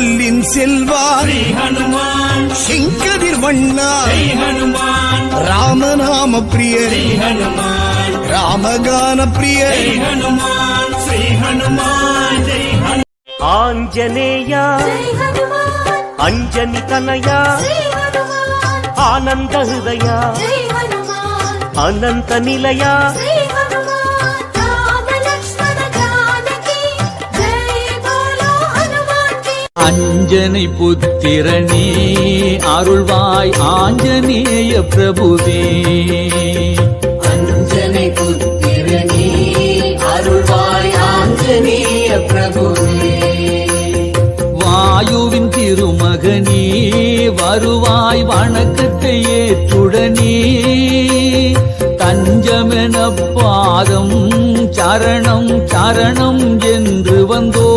சொல்லின் செல்வா ஹனுமான் செங்கதிர் வண்ணா ஹனுமான் ராமநாம பிரிய ஹனுமான் ராமகான பிரிய ஹனுமான் ஸ்ரீ ஹனுமான் ஆஞ்சநேயா அஞ்சனி தனயா ஆனந்த ஹிருதயா அனந்த நிலையா அஞ்சனை புத்திரனே அருள்வாய் ஆஞ்சநேய பிரபுவே அஞ்சனை புத்திரனே அருள்வாய் ஆஞ்சநேய பிரபுவே வாயுவின் திருமகனே வருவாய் வணக்கத்தை ஏற்றுடனே தஞ்சமென பாதம் சரணம் சரணம் என்று வந்தோ